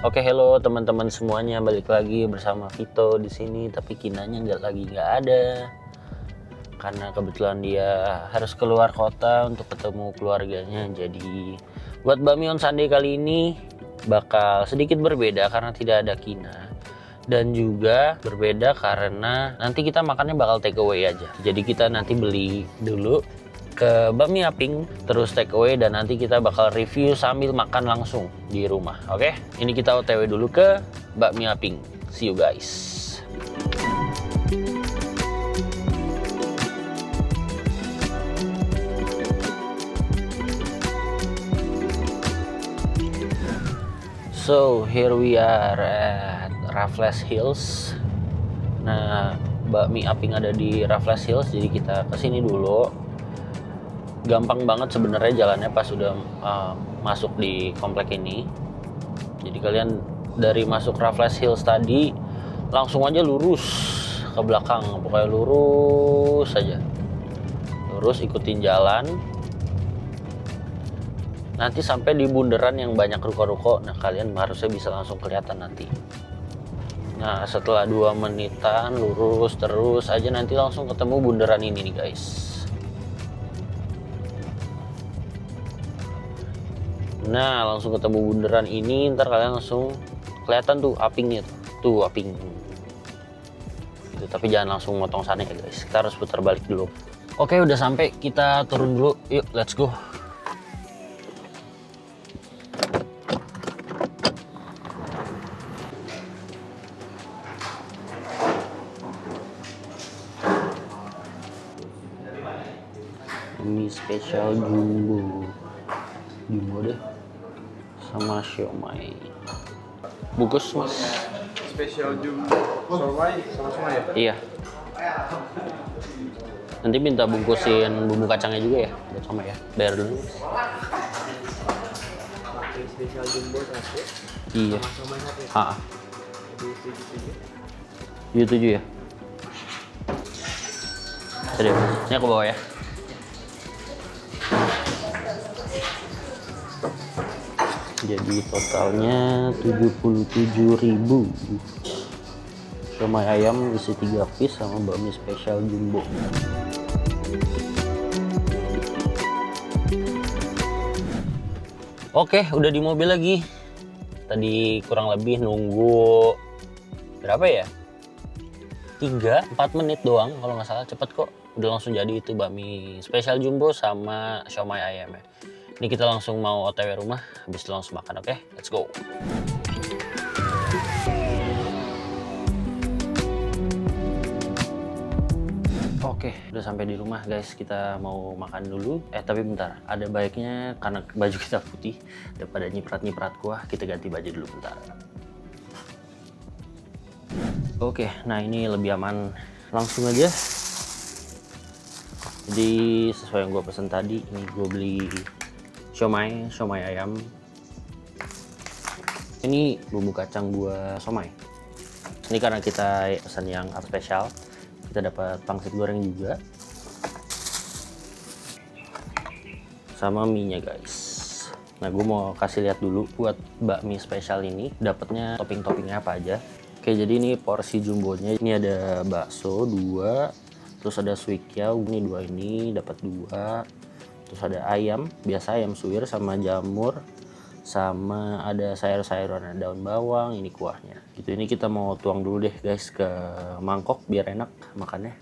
Oke, hello teman-teman semuanya, balik lagi bersama Vito di sini. Tapi Kinanya nggak ada, karena kebetulan dia harus keluar kota untuk ketemu keluarganya. Jadi buat Bakmi on Sunday kali ini bakal sedikit berbeda karena tidak ada Kina. Dan juga berbeda karena nanti kita makannya bakal take away aja. Jadi kita nanti beli dulu ke Bakmi Aping, terus take away, dan nanti kita bakal review sambil makan langsung di rumah. Oke, ini kita OTW dulu ke Bakmi Aping. See you guys. So here we are at Raffles Hills. Nah, Bakmi Aping ada di Raffles Hills, jadi kita kesini dulu. Gampang banget sebenarnya jalannya pas udah masuk di komplek ini. Jadi kalian dari masuk Raffles Hills tadi langsung aja lurus ke belakang, pokoknya lurus aja, lurus ikutin jalan. Nanti sampai di bundaran yang banyak ruko-ruko, nah kalian harusnya bisa langsung kelihatan nanti. Nah setelah 2 menitan lurus terus aja nanti langsung ketemu bundaran ini nih guys. Nah langsung ketemu bundaran ini, ntar kalian langsung kelihatan tuh Apingnya tuh Aping gitu. Tapi jangan langsung motong sana ya guys, kita harus putar balik dulu. Oke, udah sampai, kita turun dulu, yuk let's go. Ini spesial jumbo deh sama siomay. Bungkus mas. Spesial jumbo somai sama somai ya? Iya. Nanti minta bungkusin bumbu kacangnya juga ya buat somai ya. Bayar dulu mas. Spesial jumbo satu. Iya. Sama somai satu. Ah. Di 77 ya. Tadi mas. Ini aku bawa ya. Jadi totalnya 77.000. Somai ayam isi 3 piece sama bakmi spesial jumbo. Oke, udah di mobil lagi. Tadi kurang lebih nunggu berapa ya? 3-4 menit doang kalau nggak salah, cepet kok. Udah langsung jadi itu bakmi spesial jumbo sama siomay ayamnya. Ini kita langsung mau OTW rumah, habis itu langsung makan, oke? Let's go. Oke, udah sampai di rumah guys, kita mau makan dulu. Tapi bentar, ada baiknya karena baju kita putih, daripada nyiprat-nyiprat kuah, kita ganti baju dulu bentar. Oke, nah ini lebih aman, langsung aja. Jadi sesuai yang gue pesen tadi, ini gue beli siomay ayam. Ini bumbu kacang buat somay. Ini karena kita pesan yang spesial, kita dapat pangsit goreng juga sama mie-nya guys. Nah gue mau kasih lihat dulu buat bakmi spesial ini dapatnya topping-toppingnya apa aja. Oke, jadi ini porsi jumbonya, ini ada bakso 2, terus ada suikyao, ini 2, ini dapat 2. Terus ada ayam, biasa ayam suwir sama jamur, sama ada sayur-sayuran, ada daun bawang, ini kuahnya. Gitu, ini kita mau tuang dulu deh guys ke mangkok biar enak makannya.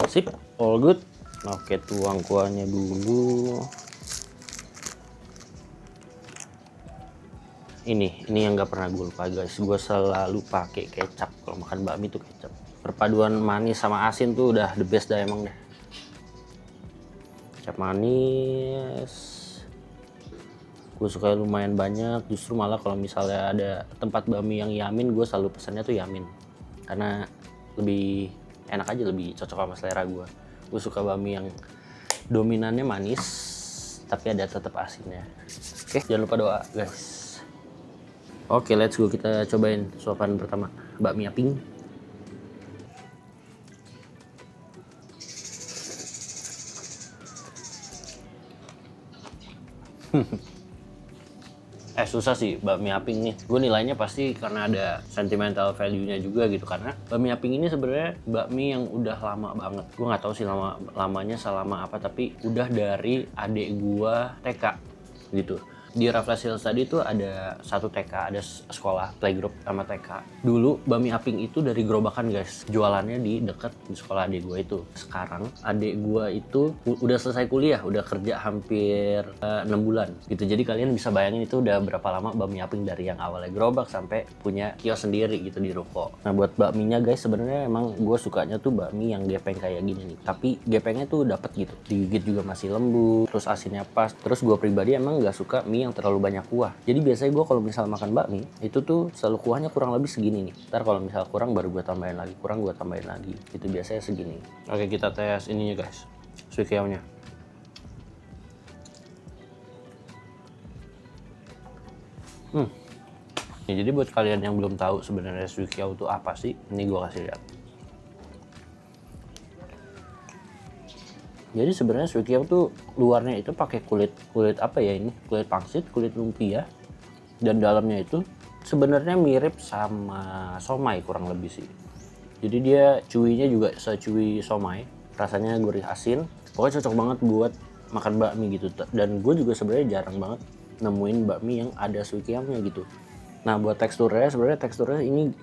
Sip, all good. Oke, tuang kuahnya dulu. Ini yang nggak pernah gue lupa guys, gue selalu pakai kecap kalau makan bakmi tuh kecap. Perpaduan manis sama asin tuh udah the best dah emang deh. Kecap manis, gue suka lumayan banyak. Justru malah kalau misalnya ada tempat bakmi yang yamin, gue selalu pesannya tuh yamin, karena lebih enak aja, lebih cocok sama selera gue. Gue suka bakmi yang dominannya manis tapi ada tetap asinnya. Oke, jangan lupa doa guys. Oke, let's go, kita cobain suapan pertama bakmi Aping. Susah sih bakmi aping nih. Gue nilainya pasti karena ada sentimental value-nya juga gitu. Karena bakmi aping ini sebenarnya bakmi yang udah lama banget. Gue nggak tahu sih lamanya selama apa, tapi udah dari adik gue TK gitu. Di Raffles Hills tadi tuh ada satu TK, ada sekolah playgroup sama TK. Dulu bakmi aping itu dari gerobakan guys, jualannya di dekat di sekolah adik gue itu. Sekarang adik gue itu udah selesai kuliah, udah kerja hampir 6 bulan gitu. Jadi kalian bisa bayangin itu udah berapa lama bakmi aping dari yang awalnya gerobak sampai punya kios sendiri gitu di ruko. Nah buat bakminya guys, sebenarnya emang gue sukanya tuh bakmi yang gepeng kayak gini nih. Tapi gepengnya tuh dapet gitu, digigit juga masih lembut, terus asinnya pas. Terus gue pribadi emang nggak suka mie yang terlalu banyak kuah. Jadi biasanya gue kalau misal makan bakmi itu tuh selalu kuahnya kurang lebih segini nih. Ntar kalau misal kurang baru gue tambahin lagi, kurang gue tambahin lagi. Itu biasanya segini. Oke, kita tes ininya guys, suikiao-nya. Ya, jadi buat kalian yang belum tahu sebenarnya suikiao itu apa sih, ini gue kasih lihat. Jadi sebenarnya suikiao tuh luarnya itu pakai kulit apa ya ini? Kulit pangsit, kulit lumpia, dan dalamnya itu sebenarnya mirip sama somai kurang lebih sih. Jadi dia cuinya juga secuy somai, rasanya gurih asin. Pokoknya cocok banget buat makan bakmi gitu. Dan gue juga sebenarnya jarang banget nemuin bakmi yang ada suikiao-nya gitu. Nah buat teksturnya, sebenarnya teksturnya ini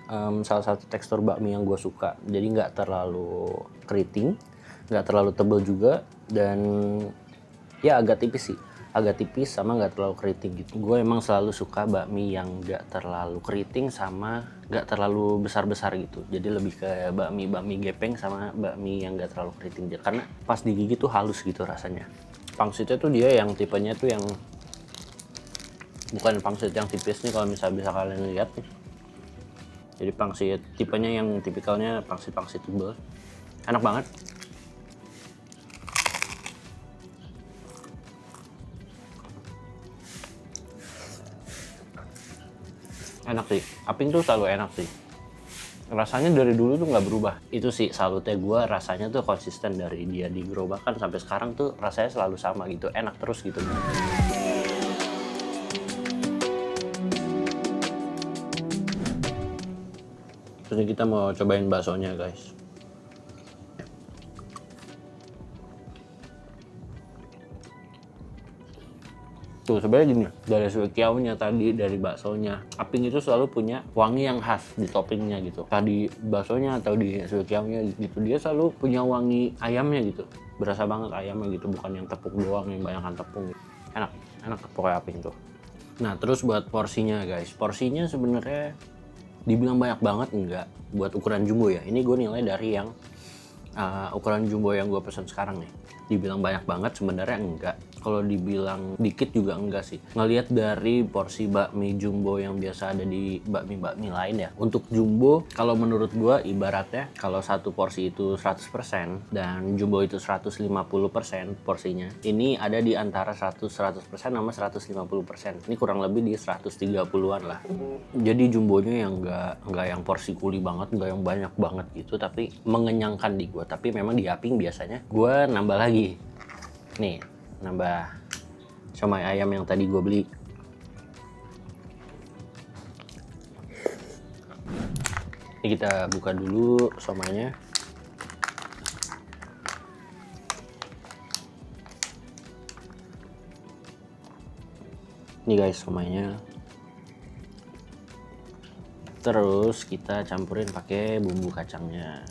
salah satu tekstur bakmi yang gue suka. Jadi nggak terlalu keriting, nggak terlalu tebel juga, dan ya agak tipis sih, agak tipis sama nggak terlalu keriting gitu. Gue emang selalu suka bakmi yang nggak terlalu keriting sama nggak terlalu besar-besar gitu. Jadi lebih ke bakmi gepeng sama bakmi yang nggak terlalu keriting, karena pas digigit tuh halus gitu rasanya. Pangsitnya tuh dia yang tipenya tuh yang bukan pangsit yang tipis nih, kalau misalnya bisa kalian lihat nih. Jadi pangsit tipenya yang tipikalnya pangsit tebel, enak banget. Enak sih, aping tuh selalu enak sih. Rasanya dari dulu tuh nggak berubah. Itu sih salutnya gue, rasanya tuh konsisten dari dia di gerobakan sampai sekarang tuh rasanya selalu sama gitu, enak terus gitu. Terus kita mau cobain baksonya guys. Tuh sebenarnya gini, dari suikiao-nya tadi, dari baksonya, aping itu selalu punya wangi yang khas di toppingnya gitu. Tadi baksonya atau di suikiao-nya gitu, dia selalu punya wangi ayamnya gitu. Berasa banget ayamnya gitu, bukan yang tepung doang, yang banyakkan tepung gitu. Enak pokoknya aping tuh. Nah terus buat porsinya guys, porsinya sebenarnya dibilang banyak banget enggak. Buat ukuran jumbo ya, ini gue nilai dari yang ukuran jumbo yang gue pesen sekarang nih. Dibilang banyak banget sebenarnya enggak. Kalau dibilang dikit juga enggak sih. Ngelihat dari porsi bakmi jumbo yang biasa ada di bakmi lain ya. Untuk jumbo kalau menurut gua ibaratnya kalau satu porsi itu 100% dan jumbo itu 150% porsinya. Ini ada di antara 100% sama 150%. Ini kurang lebih di 130-an lah. Jadi jumbonya yang enggak yang porsi kuli banget, enggak yang banyak banget gitu, tapi mengenyangkan di gua. Tapi memang di aping biasanya gua nambah lagi. Nih, nambah somai ayam yang tadi gue beli. Ini kita buka dulu somainya. Ini guys somainya. Terus kita campurin pakai bumbu kacangnya.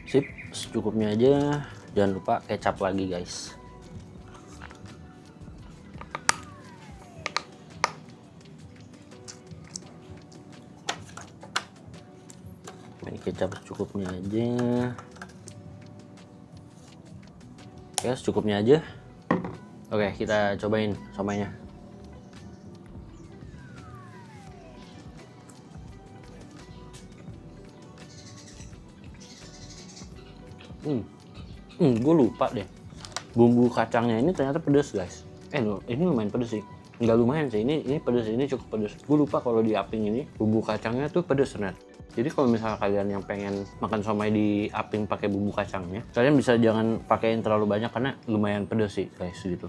Sip, secukupnya aja. Jangan lupa kecap lagi guys. Ini kecap secukupnya aja. Oke, secukupnya aja. Oke, kita cobain somainya. Gue lupa deh. Bumbu kacangnya ini ternyata pedes guys. Ini lumayan pedes sih. Nggak lumayan sih, ini pedes, ini cukup pedes. Gue lupa kalau di aping ini bumbu kacangnya tuh pedes ternyata. Jadi kalau misalnya kalian yang pengen makan somai di Aping pakai bumbu kacangnya, kalian bisa jangan pakai yang terlalu banyak karena lumayan pedes sih guys gitu.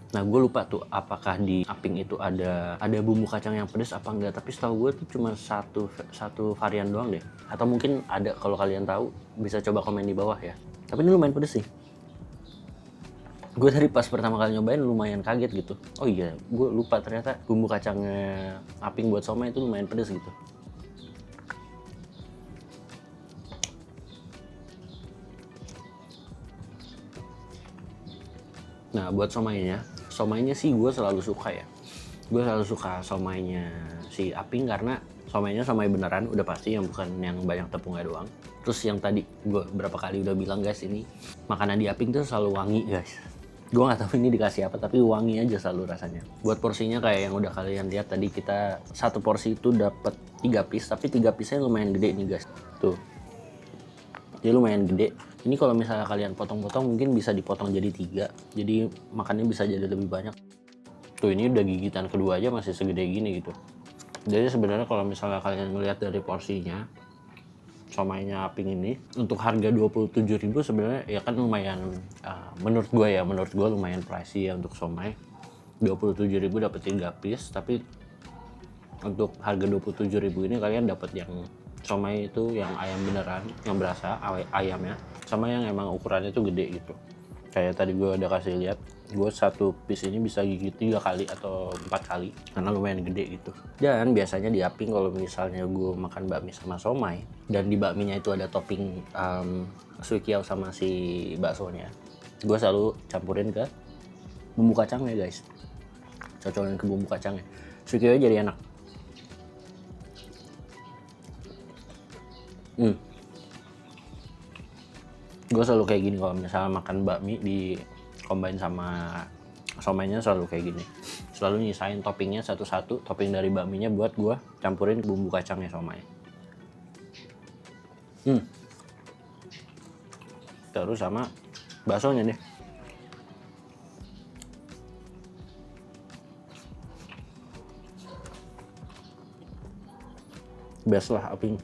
Nah gue lupa tuh apakah di Aping itu ada bumbu kacang yang pedes apa enggak, tapi setahu gue tuh cuma satu varian doang deh. Atau mungkin ada, kalau kalian tahu bisa coba komen di bawah ya. Tapi ini lumayan pedes sih. Gue dari pas pertama kali nyobain lumayan kaget gitu. Oh iya, gue lupa ternyata bumbu kacangnya Aping buat somai itu lumayan pedes gitu. Nah buat somainya sih gue selalu suka ya. Gue selalu suka somainya si Aping karena somainya somai beneran udah pasti, yang bukan yang banyak tepungnya doang. Terus yang tadi gue berapa kali udah bilang guys, ini makanan di Aping tuh selalu wangi guys. Gue nggak tahu ini dikasih apa tapi wangi aja selalu rasanya. Buat porsinya kayak yang udah kalian lihat tadi, kita satu porsi itu dapat 3 piece, tapi 3 piece-nya lumayan gede nih guys. Tuh. Dia lumayan gede. Ini kalau misalnya kalian potong-potong mungkin bisa dipotong jadi 3. Jadi makannya bisa jadi lebih banyak. Tuh ini udah gigitan kedua aja masih segede gini gitu. Jadi sebenarnya kalau misalnya kalian ngelihat dari porsinya, somainya Aping ini untuk harga 27.000 sebenarnya ya kan lumayan, menurut gue lumayan pricey ya untuk somai. 27.000 dapat 3 piece, tapi untuk harga 27.000 ini kalian dapat yang somai itu yang ayam beneran, yang berasa ayamnya, sama yang emang ukurannya tuh gede gitu. Kayak tadi gue udah kasih lihat, gue satu piece ini bisa gigit 3 kali atau 4 kali karena lumayan gede gitu. Dan biasanya di Aping kalau misalnya gue makan bakmi sama somai dan di bakminya itu ada topping suikiao sama si baksonya, gue selalu campurin ke bumbu kacangnya guys. Cocolin ke bumbu kacangnya, suikiao jadi enak. Gue selalu kayak gini kalau misalnya makan bakmi di combine sama somainya, selalu kayak gini. Selalu nyisain toppingnya satu-satu, topping dari bakminya buat gue campurin bumbu kacangnya somai. Terus sama baksonya deh. Best lah Aping.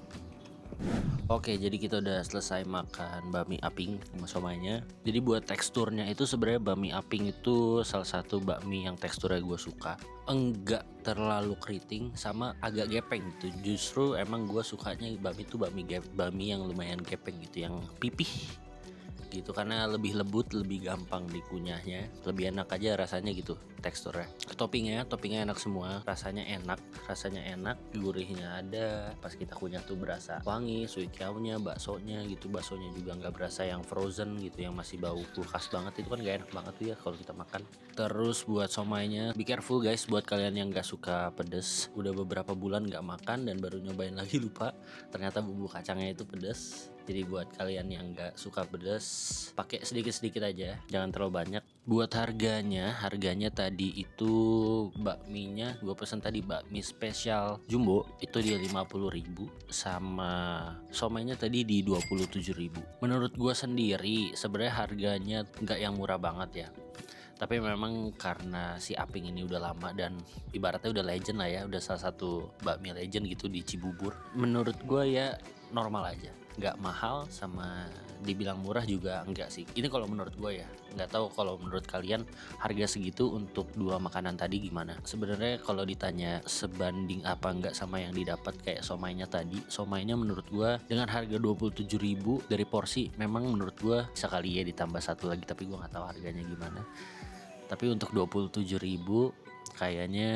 Oke, jadi kita udah selesai makan bakmi Aping sama somainya. Jadi buat teksturnya itu sebenarnya bakmi Aping itu salah satu bakmi yang teksturnya gue suka. Enggak terlalu keriting sama agak gepeng gitu. Justru emang gue sukanya bakmi itu bakmi yang lumayan gepeng gitu, yang pipih gitu, karena lebih lembut, lebih gampang dikunyahnya, lebih enak aja rasanya gitu teksturnya. Toppingnya enak semua, rasanya enak, gurihnya ada, pas kita kunyah tuh berasa wangi, suikiao-nya, baksonya gitu, baksonya juga nggak berasa yang frozen gitu, yang masih bau kulkas banget, itu kan nggak enak banget tuh ya kalau kita makan. Terus buat somainya, be careful guys, buat kalian yang nggak suka pedes, udah beberapa bulan nggak makan dan baru nyobain lagi lupa, ternyata bumbu kacangnya itu pedes. Jadi buat kalian yang nggak suka pedas, pakai sedikit-sedikit aja, jangan terlalu banyak. Buat harganya tadi itu bakminya gue pesen tadi bakmi spesial jumbo itu di 50.000, sama somainya tadi di 27.000. Menurut gue sendiri sebenarnya harganya nggak yang murah banget ya. Tapi memang karena si Aping ini udah lama dan ibaratnya udah legend lah ya, udah salah satu bakmi legend gitu di Cibubur. Menurut gue ya normal aja, nggak mahal sama dibilang murah juga enggak sih. Ini kalau menurut gue ya, nggak tahu kalau menurut kalian harga segitu untuk dua makanan tadi gimana. Sebenarnya kalau ditanya sebanding apa enggak sama yang didapat kayak somainya tadi, somainya menurut gue dengan harga 27.000 dari porsi memang menurut gue bisa kali ya ditambah satu lagi, tapi gue nggak tahu harganya gimana. Tapi untuk 27.000 kayaknya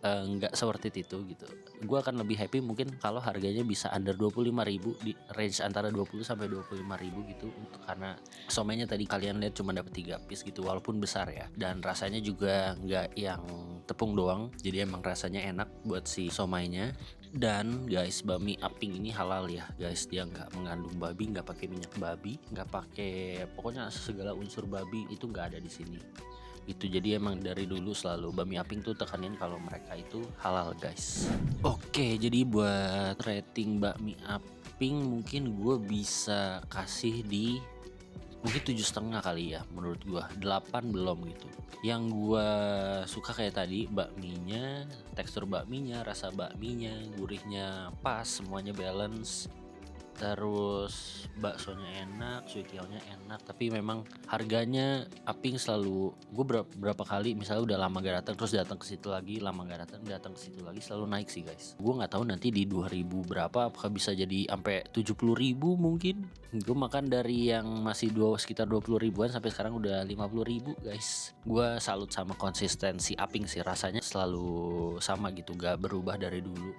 nggak worth it itu gitu. Gue akan lebih happy mungkin kalau harganya bisa under 25.000, di range antara 20 sampai 25.000 gitu, karena somainya tadi kalian lihat cuma dapat 3 piece gitu, walaupun besar ya, dan rasanya juga nggak yang tepung doang, jadi emang rasanya enak buat si somainya. Dan guys, bakmi Aping ini halal ya guys, dia nggak mengandung babi, nggak pakai minyak babi, nggak pakai, pokoknya segala unsur babi itu nggak ada di sini itu. Jadi emang dari dulu selalu bakmi Aping tuh tekanin kalau mereka itu halal guys. Oke, jadi buat rating bakmi Aping mungkin gue bisa kasih di mungkin 7,5 kali ya menurut gua, 8 belum gitu. Yang gua suka kayak tadi bakminya, tekstur bakminya, rasa bakminya, gurihnya pas, semuanya balance. Terus baksonya enak, suikiaonya enak, tapi memang harganya Aping selalu gue berapa kali misalnya udah lama gak datang terus datang ke situ lagi, lama gak datang ke situ lagi, selalu naik sih guys. Gue nggak tahu nanti di 2000 berapa, apakah bisa jadi sampai 70.000 mungkin. Gue makan dari yang masih sekitar 20 ribuan sampai sekarang udah 50 ribu guys. Gue salut sama konsistensi Aping sih, rasanya selalu sama gitu, gak berubah dari dulu.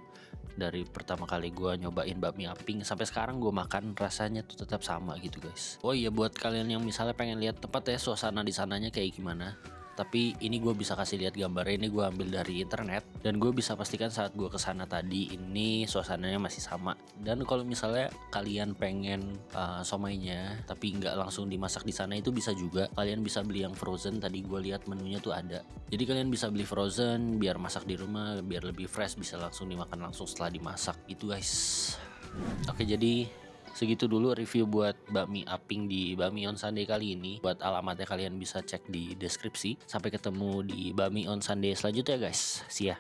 Dari pertama kali gue nyobain bakmi Aping sampai sekarang gue makan rasanya tuh tetap sama gitu guys. Oh iya, buat kalian yang misalnya pengen lihat tempat ya suasana di sananya kayak gimana, tapi ini gue bisa kasih lihat gambarnya, ini gue ambil dari internet dan gue bisa pastikan saat gue kesana tadi ini suasananya masih sama. Dan kalau misalnya kalian pengen somainya tapi nggak langsung dimasak di sana, itu bisa juga, kalian bisa beli yang frozen. Tadi gue lihat menunya tuh ada, jadi kalian bisa beli frozen biar masak di rumah biar lebih fresh, bisa langsung dimakan langsung setelah dimasak gitu guys. Oke, jadi segitu dulu review buat bakmi Aping di Bakmi on Sunday kali ini. Buat alamatnya kalian bisa cek di deskripsi. Sampai ketemu di Bakmi on Sunday selanjutnya guys. See ya.